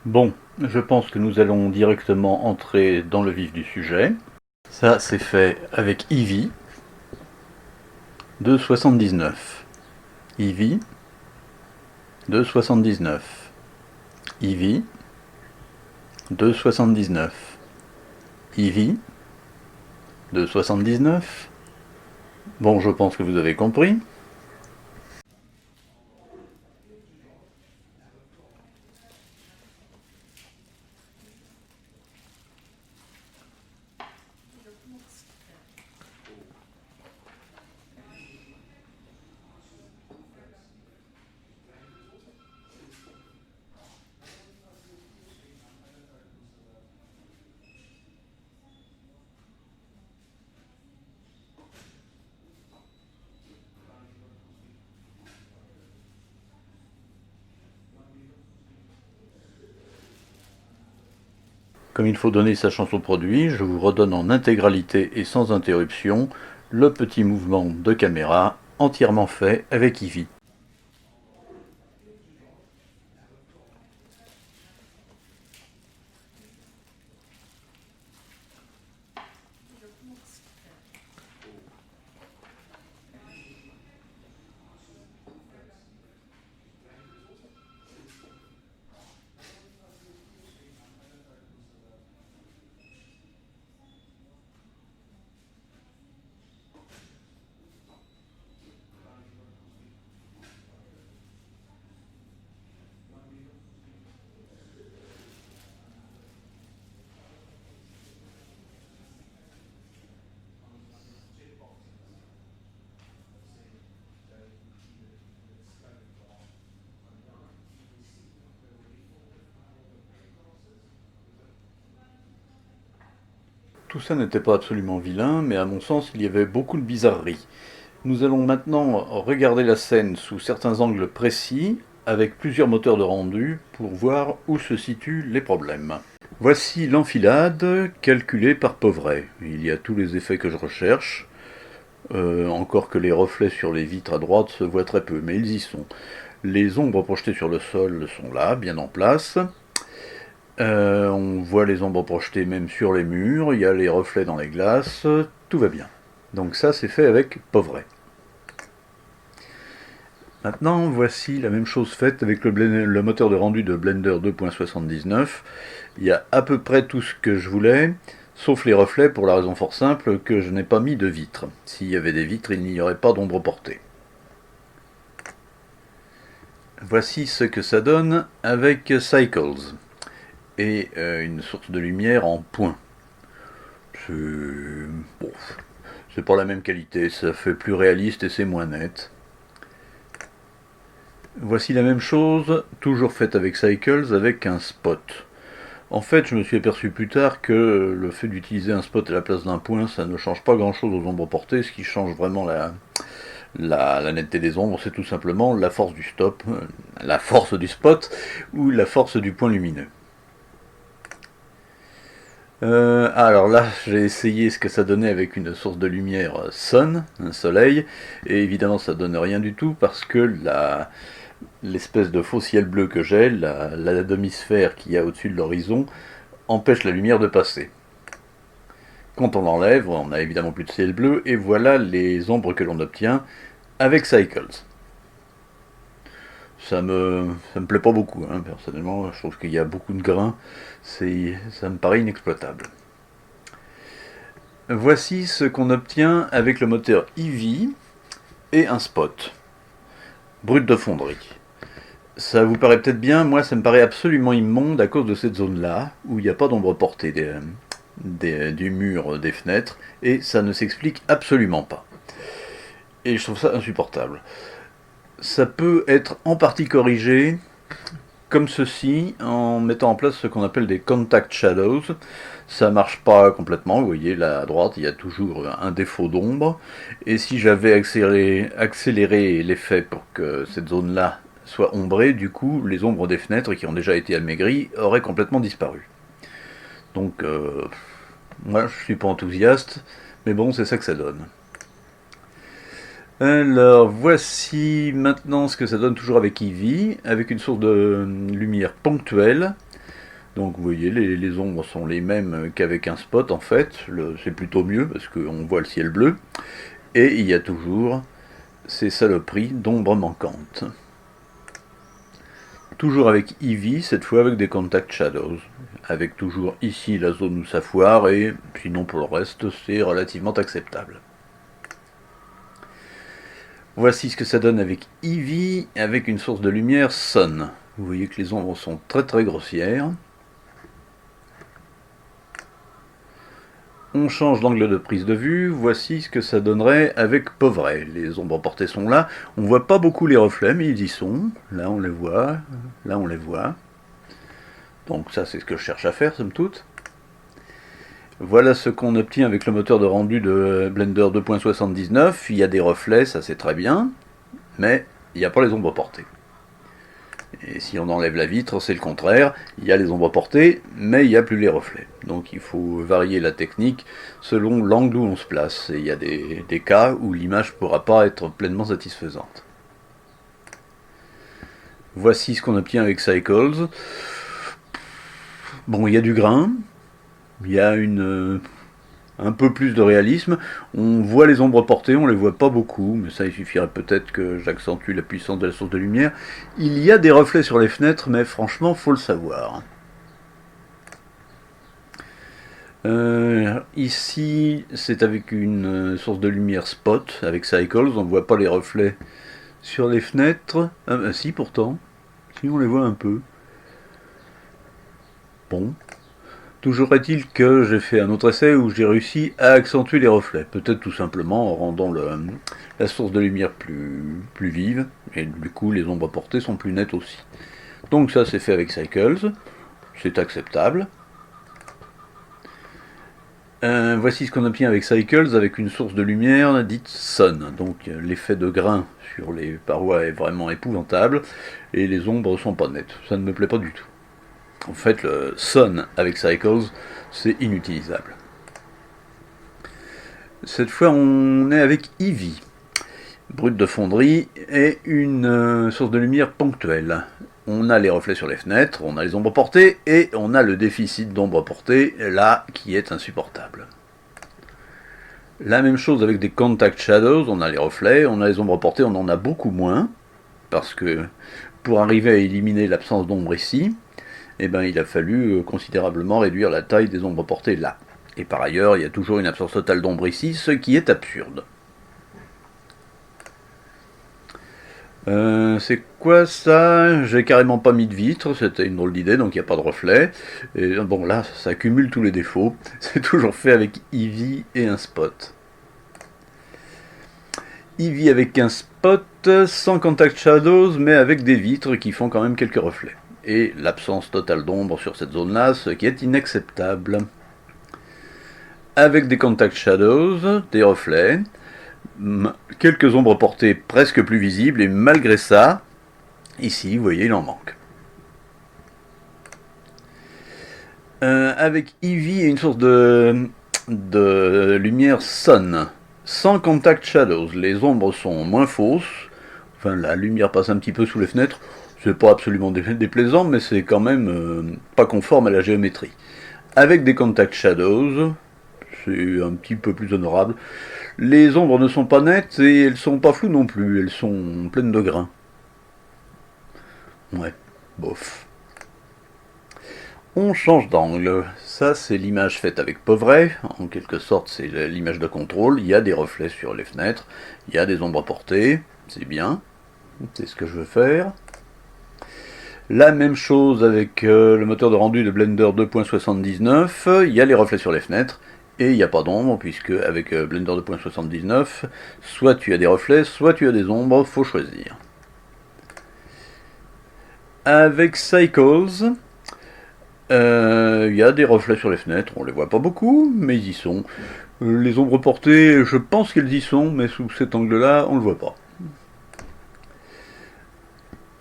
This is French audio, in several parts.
Bon, je pense que nous allons directement entrer dans le vif du sujet. Ça, c'est fait avec Eevee de 79. Eevee de 79. Eevee de 79. Eevee de 79. Bon, je pense que vous avez compris. Comme il faut donner sa chance au produit, je vous redonne en intégralité et sans interruption le petit mouvement de caméra entièrement fait avec Eevee. Tout ça n'était pas absolument vilain, mais à mon sens, il y avait beaucoup de bizarreries. Nous allons maintenant regarder la scène sous certains angles précis, avec plusieurs moteurs de rendu, pour voir où se situent les problèmes. Voici l'enfilade calculée par Povray. Il y a tous les effets que je recherche, encore que les reflets sur les vitres à droite se voient très peu, mais ils y sont. Les ombres projetées sur le sol sont là, bien en place. On voit les ombres projetées même sur les murs, il y a les reflets dans les glaces, tout va bien. Donc ça c'est fait avec Povray. Maintenant voici la même chose faite avec le moteur de rendu de Blender 2.79. Il y a à peu près tout ce que je voulais, sauf les reflets pour la raison fort simple que je n'ai pas mis de vitres. S'il y avait des vitres, il n'y aurait pas d'ombre portée. Voici ce que ça donne avec Cycles et une source de lumière en point. Bon, c'est pas la même qualité, ça fait plus réaliste et c'est moins net. Voici la même chose, toujours faite avec Cycles, avec un spot. En fait, je me suis aperçu plus tard que le fait d'utiliser un spot à la place d'un point, ça ne change pas grand-chose aux ombres portées. Ce qui change vraiment la netteté des ombres, c'est tout simplement la force du stop, la force du spot ou la force du point lumineux. Alors là, j'ai essayé ce que ça donnait avec une source de lumière Sun, un soleil, et évidemment ça donne rien du tout parce que l'espèce de faux ciel bleu que j'ai, la demi-sphère qu'il y a au-dessus de l'horizon, empêche la lumière de passer. Quand on l'enlève, on n'a évidemment plus de ciel bleu, et voilà les ombres que l'on obtient avec Cycles. Ça me plaît pas beaucoup, hein, personnellement, je trouve qu'il y a beaucoup de grains, ça me paraît inexploitable. Voici ce qu'on obtient avec le moteur Eevee et un spot. Brut de fonderie. Ça vous paraît peut-être bien, moi ça me paraît absolument immonde à cause de cette zone-là, où il n'y a pas d'ombre portée du mur des fenêtres, et ça ne s'explique absolument pas. Et je trouve ça insupportable. Ça peut être en partie corrigé comme ceci, en mettant en place ce qu'on appelle des contact shadows. Ça marche pas complètement, vous voyez là à droite il y a toujours un défaut d'ombre, et si j'avais accéléré l'effet pour que cette zone là soit ombrée, du coup les ombres des fenêtres qui ont déjà été amaigries auraient complètement disparu. Donc moi je suis pas enthousiaste, mais bon c'est ça que ça donne. Alors voici maintenant ce que ça donne toujours avec Eevee, avec une source de lumière ponctuelle. Donc vous voyez, les ombres sont les mêmes qu'avec un spot en fait, c'est plutôt mieux parce qu'on voit le ciel bleu. Et il y a toujours ces saloperies d'ombres manquantes. Toujours avec Eevee, cette fois avec des Contact Shadows. Avec toujours ici la zone où ça foire, et sinon pour le reste c'est relativement acceptable. Voici ce que ça donne avec Eevee, avec une source de lumière Sun. Vous voyez que les ombres sont très grossières. On change d'angle de prise de vue, voici ce que ça donnerait avec Povray. Les ombres portées sont là, on ne voit pas beaucoup les reflets, mais ils y sont. Là on les voit, là on les voit. Donc ça c'est ce que je cherche à faire, somme toute. Voilà ce qu'on obtient avec le moteur de rendu de Blender 2.79. Il y a des reflets, ça c'est très bien, mais il n'y a pas les ombres portées. Et si on enlève la vitre, c'est le contraire. Il y a les ombres portées, mais il n'y a plus les reflets. Donc il faut varier la technique selon l'angle où on se place. Et il y a des cas où l'image ne pourra pas être pleinement satisfaisante. Voici ce qu'on obtient avec Cycles. Bon, il y a du grain. Il y a un peu plus de réalisme. On voit les ombres portées, on les voit pas beaucoup, mais ça il suffirait peut-être que j'accentue la puissance de la source de lumière. Il y a des reflets sur les fenêtres, mais franchement, faut le savoir. Ici, c'est avec une source de lumière spot, avec Cycles, on ne voit pas les reflets sur les fenêtres. Ah bah si, pourtant. Si, on les voit un peu. Bon. Toujours est-il que j'ai fait un autre essai où j'ai réussi à accentuer les reflets. Peut-être tout simplement en rendant la source de lumière plus vive, et du coup les ombres portées sont plus nettes aussi. Donc ça c'est fait avec Cycles, c'est acceptable. Voici ce qu'on obtient avec Cycles, avec une source de lumière dite Sun. Donc l'effet de grain sur les parois est vraiment épouvantable, et les ombres sont pas nettes. Ça ne me plaît pas du tout. En fait, le Sun avec Cycles, c'est inutilisable. Cette fois, on est avec Eevee, brut de fonderie, et une source de lumière ponctuelle. On a les reflets sur les fenêtres, on a les ombres portées, et on a le déficit d'ombres portées, là, qui est insupportable. La même chose avec des Contact Shadows, on a les reflets, on a les ombres portées, on en a beaucoup moins, parce que pour arriver à éliminer l'absence d'ombre ici, eh ben, il a fallu considérablement réduire la taille des ombres portées là. Et par ailleurs, il y a toujours une absence totale d'ombre ici, ce qui est absurde. C'est quoi ça? J'ai carrément pas mis de vitre, c'était une drôle d'idée, donc il n'y a pas de reflet. Et bon là, ça cumule tous les défauts. C'est toujours fait avec Eevee et un spot. Eevee avec un spot, sans Contact Shadows, mais avec des vitres qui font quand même quelques reflets. Et l'absence totale d'ombre sur cette zone-là, ce qui est inacceptable. Avec des Contact Shadows, des reflets, quelques ombres portées presque plus visibles, et malgré ça, ici, vous voyez, il en manque. Avec Eevee et une source de lumière Sun, sans Contact Shadows, les ombres sont moins fausses, enfin la lumière passe un petit peu sous les fenêtres, c'est pas absolument déplaisant, mais c'est quand même pas conforme à la géométrie. Avec des Contact Shadows, c'est un petit peu plus honorable. Les ombres ne sont pas nettes et elles sont pas floues non plus, elles sont pleines de grains. Ouais, bof. On change d'angle. Ça, c'est l'image faite avec Povray. En quelque sorte, c'est l'image de contrôle. Il y a des reflets sur les fenêtres, il y a des ombres portées, c'est bien. C'est ce que je veux faire. La même chose avec le moteur de rendu de Blender 2.79, il y a les reflets sur les fenêtres, et il n'y a pas d'ombre, puisque avec Blender 2.79, soit tu as des reflets, soit tu as des ombres, faut choisir. Avec Cycles, il y a des reflets sur les fenêtres, on les voit pas beaucoup, mais ils y sont. Les ombres portées, je pense qu'elles y sont, mais sous cet angle-là, on ne le voit pas.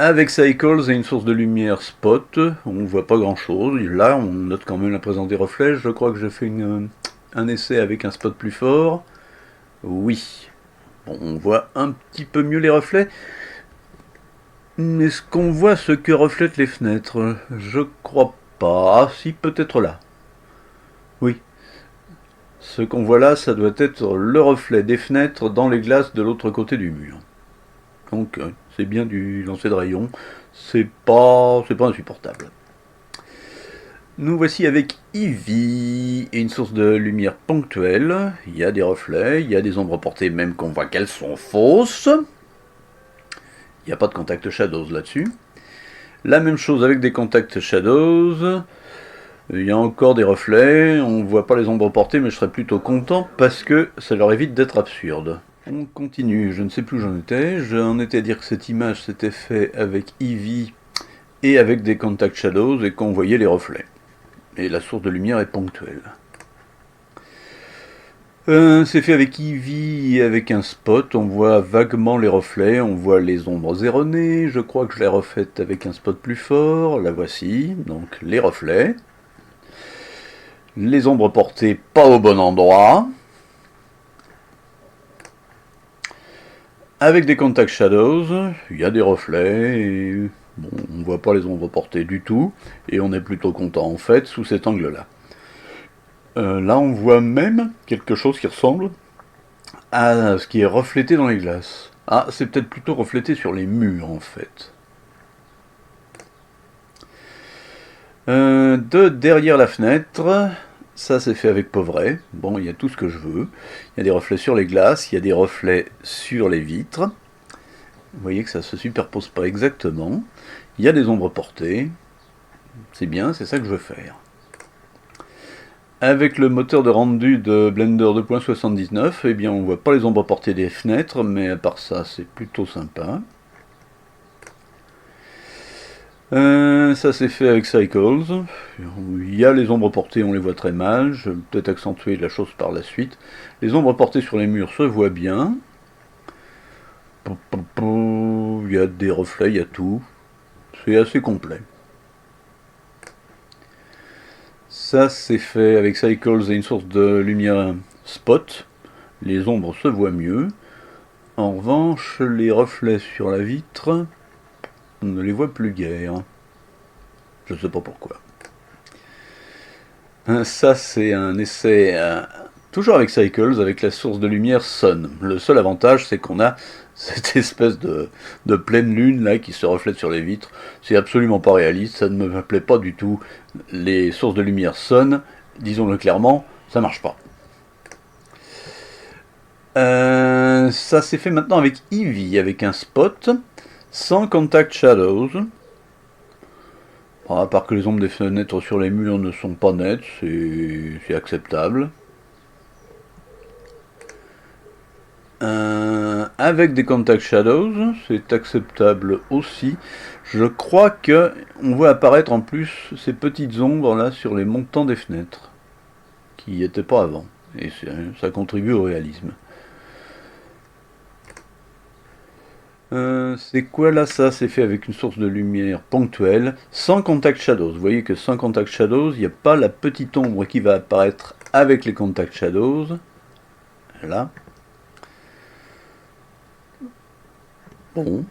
Avec Cycles et une source de lumière spot, on ne voit pas grand chose. Là, on note quand même la présence des reflets. Je crois que j'ai fait un essai avec un spot plus fort. Oui. Bon, on voit un petit peu mieux les reflets. Mais est-ce qu'on voit ce que reflètent les fenêtres? Je crois pas. Ah si, peut-être là. Oui. Ce qu'on voit là, ça doit être le reflet des fenêtres dans les glaces de l'autre côté du mur. Donc c'est bien du lancer de rayon. C'est pas insupportable. Nous voici avec Eevee, une source de lumière ponctuelle. Il y a des reflets, il y a des ombres portées même qu'on voit qu'elles sont fausses. Il n'y a pas de contact shadows là-dessus. La même chose avec des contacts shadows. Il y a encore des reflets, on ne voit pas les ombres portées, mais je serais plutôt content parce que ça leur évite d'être absurde. On continue, je ne sais plus où j'en étais. J'en étais à dire que cette image s'était faite avec Eevee et avec des contact shadows et qu'on voyait les reflets. Et la source de lumière est ponctuelle. C'est fait avec Eevee et avec un spot, on voit vaguement les reflets, on voit les ombres erronées, je crois que je l'ai refaite avec un spot plus fort, la voici, donc les reflets. Les ombres portées pas au bon endroit. Avec des contact shadows, il y a des reflets, et bon, on ne voit pas les ombres portées du tout, et on est plutôt content en fait sous cet angle-là. Là on voit même quelque chose qui ressemble à ce qui est reflété dans les glaces. Ah, c'est peut-être plutôt reflété sur les murs en fait. De derrière la fenêtre, ça c'est fait avec Pauvret. Bon, il y a tout ce que je veux. Il y a des reflets sur les glaces, il y a des reflets sur les vitres. Vous voyez que ça se superpose pas exactement. Il y a des ombres portées. C'est bien, c'est ça que je veux faire. Avec le moteur de rendu de Blender 2.79, eh bien on voit pas les ombres portées des fenêtres, mais à part ça c'est plutôt sympa. Ça c'est fait avec Cycles. Il y a les ombres portées, on les voit très mal. Je vais peut-être accentuer la chose par la suite. Les ombres portées sur les murs se voient bien. Il y a des reflets, il y a tout. C'est assez complet. Ça c'est fait avec Cycles et une source de lumière spot. Les ombres se voient mieux. En revanche, les reflets sur la vitre, on ne les voit plus guère. Je ne sais pas pourquoi. Ça c'est un essai toujours avec Cycles, avec la source de lumière Sun. Le seul avantage c'est qu'on a cette espèce de pleine lune là qui se reflète sur les vitres. C'est absolument pas réaliste, ça ne me plaît pas du tout. Les sources de lumière Sun, disons-le clairement, ça marche pas. Ça s'est fait maintenant avec Eevee, avec un spot, sans contact shadows. À part que les ombres des fenêtres sur les murs ne sont pas nettes, c'est acceptable. Avec des contact shadows, c'est acceptable aussi. Je crois que on voit apparaître en plus ces petites ombres là sur les montants des fenêtres, qui n'y étaient pas avant. Et ça contribue au réalisme. C'est quoi là? Ça c'est fait avec une source de lumière ponctuelle, sans contact shadows. Vous voyez que sans contact shadows, il n'y a pas la petite ombre qui va apparaître avec les contact shadows. Là. Bon.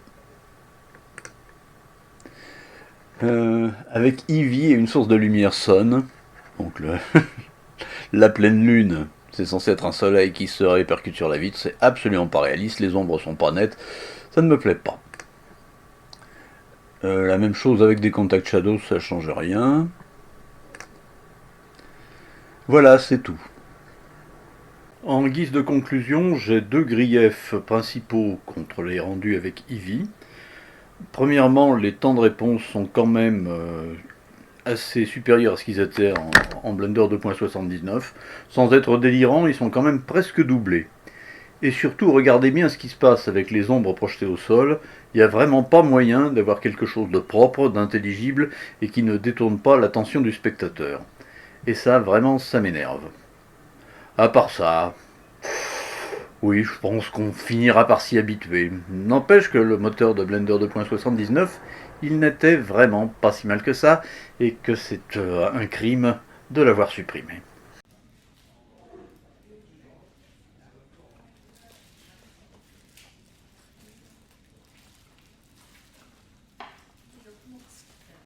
Avec Eevee et une source de lumière Sun. Donc la pleine lune, c'est censé être un soleil qui se répercute sur la vitre. C'est absolument pas réaliste. Les ombres sont pas nettes. Ça ne me plaît pas. La même chose avec des contact shadows, ça change rien. Voilà, c'est tout. En guise de conclusion, j'ai deux griefs principaux contre les rendus avec Eevee. Premièrement, les temps de réponse sont quand même assez supérieurs à ce qu'ils étaient en Blender 2.79. Sans être délirants, ils sont quand même presque doublés. Et surtout, regardez bien ce qui se passe avec les ombres projetées au sol. Il n'y a vraiment pas moyen d'avoir quelque chose de propre, d'intelligible, et qui ne détourne pas l'attention du spectateur. Et ça, vraiment, ça m'énerve. À part ça, oui, je pense qu'on finira par s'y habituer. N'empêche que le moteur de Blender 2.79, il n'était vraiment pas si mal que ça, et que c'est un crime de l'avoir supprimé.